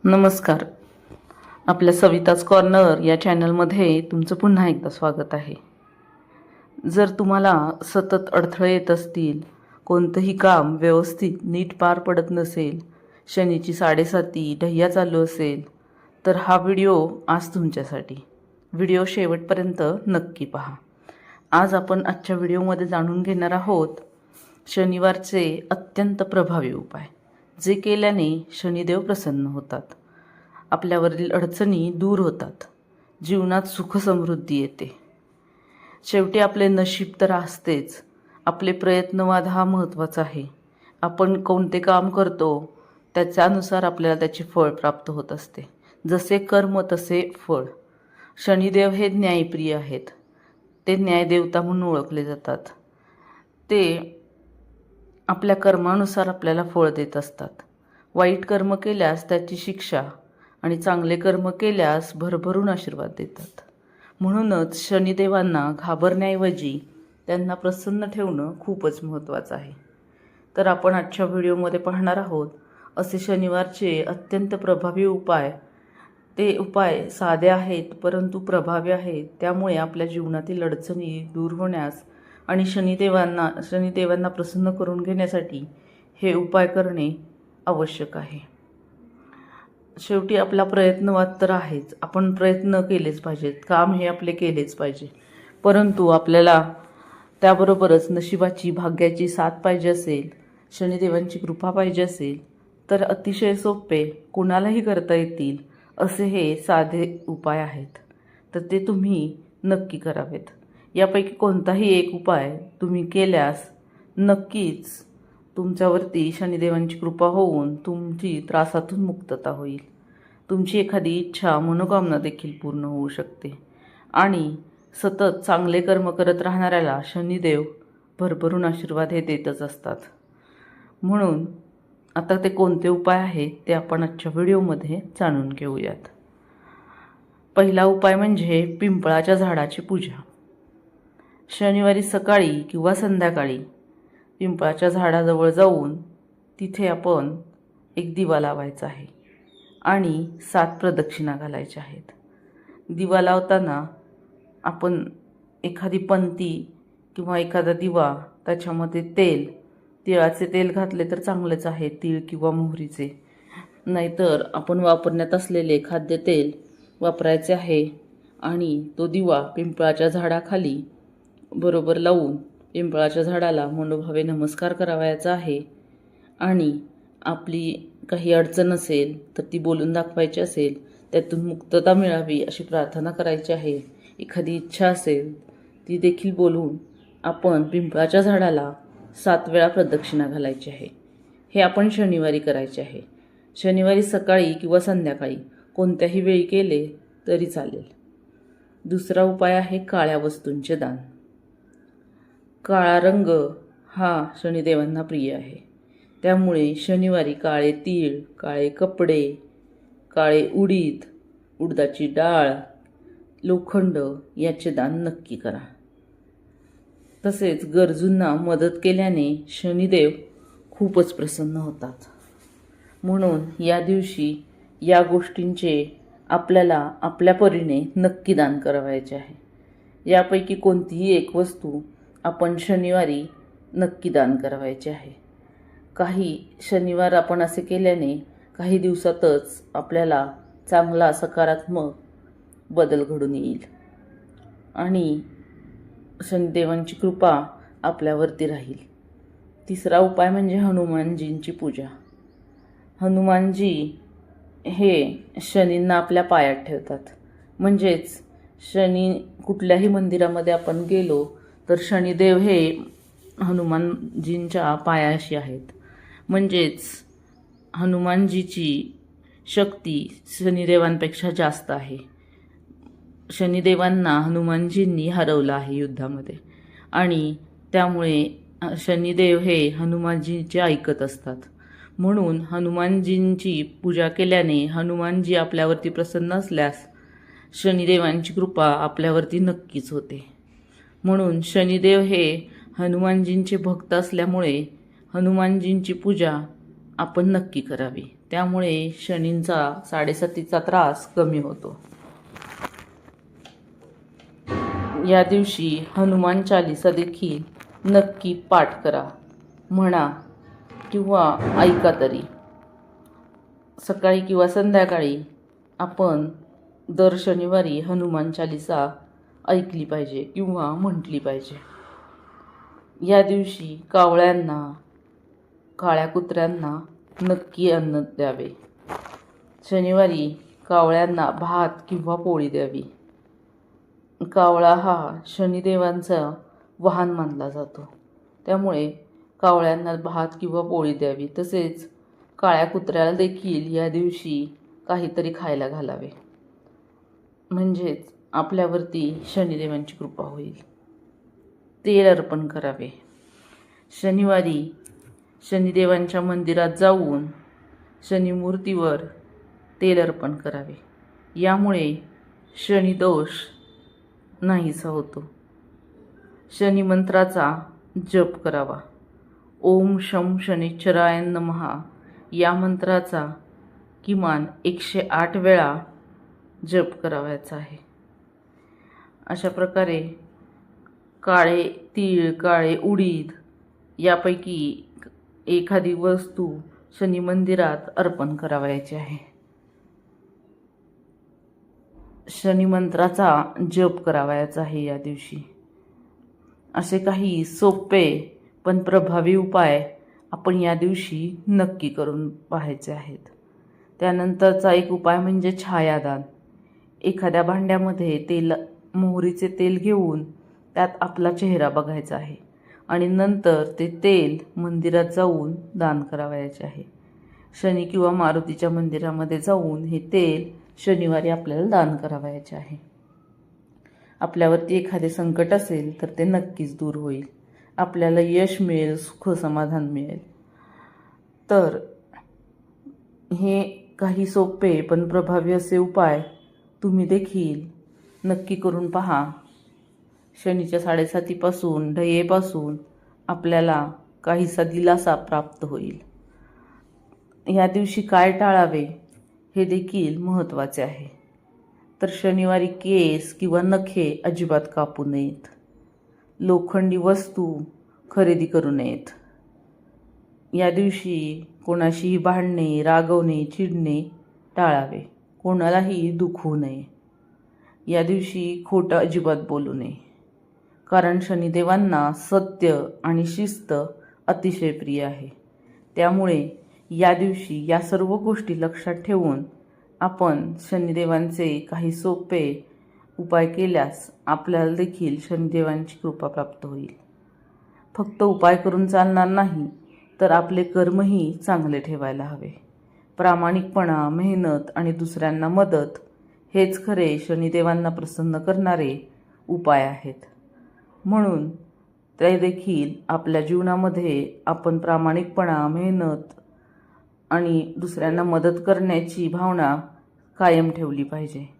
नमस्कार. आपल्या सविताच कॉर्नर या चॅनलमध्ये तुमचं पुन्हा एकदा स्वागत आहे. जर तुम्हाला सतत अडथळे येत असतील, कोणतंही काम व्यवस्थित नीट पार पडत नसेल, शनीची 7.5 ढय्या चालू असेल, तर हा व्हिडिओ आज तुमच्यासाठी. व्हिडिओ शेवटपर्यंत नक्की पहा. आज आपण आजच्या व्हिडिओमध्ये जाणून घेणार आहोत शनिवारचे अत्यंत प्रभावी उपाय, जे केल्याने शनिदेव प्रसन्न होतात, आपल्यावरील अडचणी दूर होतात, जीवनात सुख समृद्धी येते. शेवटी आपले नशीब तर असतेच, आपले प्रयत्नवाद हा महत्त्वाचा आहे. आपण कोणते काम करतो त्याच्यानुसार आपल्याला त्याचे फळ प्राप्त होत असते. जसे कर्म तसे फळ. शनिदेव हे न्यायप्रिय आहेत. ते न्यायदेवता म्हणून ओळखले जातात. ते आपल्या कर्मानुसार आपल्याला फळ देत असतात. वाईट कर्म केल्यास त्याची शिक्षा आणि चांगले कर्म केल्यास भरभरून आशीर्वाद देतात. म्हणूनच शनिदेवांना घाबरण्याऐवजी त्यांना प्रसन्न ठेवणं खूपच महत्त्वाचं आहे. तर आपण आजच्या व्हिडिओमध्ये पाहणार आहोत असे शनिवारचे अत्यंत प्रभावी उपाय. ते उपाय साधे आहेत परंतु प्रभावी आहेत. त्यामुळे आपल्या जीवनातील अडचणी दूर होण्यास आणि शनिदेवांना प्रसन्न करून घेण्यासाठी हे उपाय करणे आवश्यक आहे. शेवटी आपला प्रयत्नवाद तर आहेच. आपण प्रयत्न केलेच पाहिजेत, काम हे आपले केलेच पाहिजे. परंतु आपल्याला त्याबरोबरच नशिबाची, भाग्याची साथ पाहिजे असेल, शनिदेवांची कृपा पाहिजे असेल, तर अतिशय सोपे, कुणालाही करता येतील असे हे साधे उपाय आहेत. तर ते तुम्ही नक्की करावेत. यापैकी कोणताही एक उपाय तुम्ही केल्यास नक्कीच तुमच्यावरती शनिदेवांची कृपा होऊन तुमची त्रासातून मुक्तता होईल. तुमची एखादी इच्छा, मनोकामना देखील पूर्ण होऊ शकते. आणि सतत चांगले कर्म करत राहणाऱ्याला शनिदेव भरभरून आशीर्वाद हे देतच असतात. म्हणून आता ते कोणते उपाय आहेत ते आपण आजच्या व्हिडिओमध्ये जाणून घेऊयात. पहिला उपाय म्हणजे पिंपळाच्या झाडाची पूजा. शनिवारी सकाळी किंवा संध्याकाळी पिंपळाच्या झाडाजवळ जाऊन तिथे आपण एक दिवा लावायचा आहे आणि 7 प्रदक्षिणा घालायच्या आहेत. दिवा लावताना आपण एखादी पंती किंवा एखादा दिवा, त्याच्यामध्ये तिळाचे तेल घातले तर चांगलेच आहे, तीळ किंवा मोहरीचे. नाहीतर आपण वापरण्यात असलेले खाद्यतेल वापरायचे आहे. आणि तो दिवा पिंपळाच्या झाडाखाली बरोबर लावून पिंपळाच्या झाडाला मनोभावे नमस्कार करावयाचा आहे. आणि आपली काही अडचण असेल तर ती बोलून दाखवायची असेल, त्यातून मुक्तता मिळावी अशी प्रार्थना करायची आहे. एखादी इच्छा असेल ती देखील बोलून आपण पिंपळाच्या झाडाला 7 वेळा प्रदक्षिणा घालायची आहे. हे आपण शनिवारी करायचे आहे. शनिवारी सकाळी किंवा संध्याकाळी कोणत्याही वेळी केले तरी चालेल. दुसरा उपाय आहे काळ्या वस्तूंचे दान. काळा रंग हा शनिदेवांना प्रिय आहे. त्यामुळे शनिवारी काळे तीळ, काळे कपडे, काळे उडीद, उडदाची डाळ, लोखंड याचे दान नक्की करा. तसेच गरजूंना मदत केल्याने शनिदेव खूपच प्रसन्न होतात. म्हणून या दिवशी या गोष्टींचे आपल्याला आपल्या परीने नक्की दान करावयाचे आहे. यापैकी कोणतीही एक वस्तू आपण शनिवारी नक्की दान करावयाचे आहे. काही शनिवार आपण असे केल्याने काही दिवसातच आपल्याला चांगला सकारात्मक बदल घडून येईल आणि शनिदेवांची कृपा आपल्यावरती राहील. तिसरा उपाय म्हणजे हनुमानजींची पूजा. हनुमानजी हे शनींना आपल्या पायात ठेवतात. म्हणजेच शनी कुठल्याही मंदिरामध्ये आपण गेलो तर शनिदेव हे हनुमानजींच्या पायाशी आहेत. म्हणजेच हनुमानजीची शक्ती शनिदेवांपेक्षा जास्त आहे. शनिदेवांना हनुमानजींनी हरवलं आहे युद्धामध्ये आणि त्यामुळे शनिदेव हे हनुमानजींचे ऐकत असतात. म्हणून हनुमानजींची पूजा केल्याने हनुमानजी आपल्यावरती प्रसन्न असल्यास शनिदेवांची कृपा आपल्यावरती नक्कीच होते. म्हणून शनिदेव हे हनुमानजींचे भक्त असल्यामुळे हनुमानजींची पूजा आपण नक्की करावी. त्यामुळे शनींचा साडेसातीचा त्रास कमी होतो. या दिवशी हनुमान चालीसा देखील नक्की पाठ करा, म्हणा किंवा ऐका तरी. सकाळी किंवा संध्याकाळी आपण दर शनिवारी हनुमान चालीसा ऐकली पाहिजे किंवा म्हटली पाहिजे. या दिवशी कावळ्यांना, काळ्या कुत्र्यांना नक्की अन्न द्यावे. शनिवारी कावळ्यांना भात किंवा पोळी द्यावी. कावळा हा शनिदेवांचा वाहन मानला जातो. त्यामुळे कावळ्यांना भात किंवा पोळी द्यावी. तसेच काळ्या कुत्र्याला देखील या दिवशी काहीतरी खायला घालावे. म्हणजेच आपल्यावरती शनिदेवांची कृपा होईल. तेल अर्पण करावे. शनिवारी शनिदेवांच्या मंदिरात जाऊन शनिमूर्तीवर तेल अर्पण करावे. यामुळे शनिदोष नाहीसा होतो. शनी मंत्राचा जप करावा. ओम शं शनिश्चराय नमः या मंत्राचा किमान 108 वेळा जप करावायचा आहे. अशा प्रकारे काळे तीळ, काळे उडीद यापैकी एखादी वस्तू शनी मंदिरात अर्पण करावयाची आहे. शनी मंत्राचा जप करावयाचा आहे या दिवशी. असे काही सोपे पण प्रभावी उपाय आपण या दिवशी नक्की करून पाहायचे आहेत. त्यानंतरचा एक उपाय म्हणजे छायादान. एखाद्या भांड्यामध्ये मोहरीचे तेल घेऊन त्यात आपला चेहरा बघायचा आहे आणि नंतर ते तेल मंदिरात जाऊन दान करावयाचे आहे. शनी किंवा मारुतीच्या मंदिरामध्ये जाऊन हे तेल शनिवारी आपल्याला दान करावयाचे आहे. आपल्यावरती एखादे संकट असेल तर ते नक्कीच दूर होईल. आपल्याला यश मिळेल, सुख समाधान मिळेल. तर हे काही सोपे पण प्रभावी असे उपाय तुम्ही देखील नक्की करून पहा. शनीच्या साडेसातीपासून, ढयेपासून आपल्याला काहीसा दिलासा प्राप्त होईल. या दिवशी काय टाळावे हे देखील महत्त्वाचे आहे. तर शनिवारी केस किंवा नखे अजिबात कापू नयेत. लोखंडी वस्तू खरेदी करू नयेत. या दिवशी कोणाशीही भांडणे, रागवणे, चिडणे टाळावे. कोणालाही दुखवू नये. या दिवशी खोटं अजिबात बोलू नये. कारण शनिदेवांना सत्य आणि शिस्त अतिशय प्रिय आहे. त्यामुळे या दिवशी या सर्व गोष्टी लक्षात ठेवून आपण शनिदेवांचे काही सोपे उपाय केल्यास आपल्याला देखील शनिदेवांची कृपा प्राप्त होईल. फक्त उपाय करून चालणार नाही, तर आपले कर्मही चांगले ठेवायला हवे. प्रामाणिकपणा, मेहनत आणि दुसऱ्यांना मदत हेच खरे शनिदेवांना प्रसन्न करणारे उपाय आहेत. म्हणून ते देखील आपल्या जीवनामध्ये आपण प्रामाणिकपणा, मेहनत आणि दुसऱ्यांना मदत करण्याची भावना कायम ठेवली पाहिजे.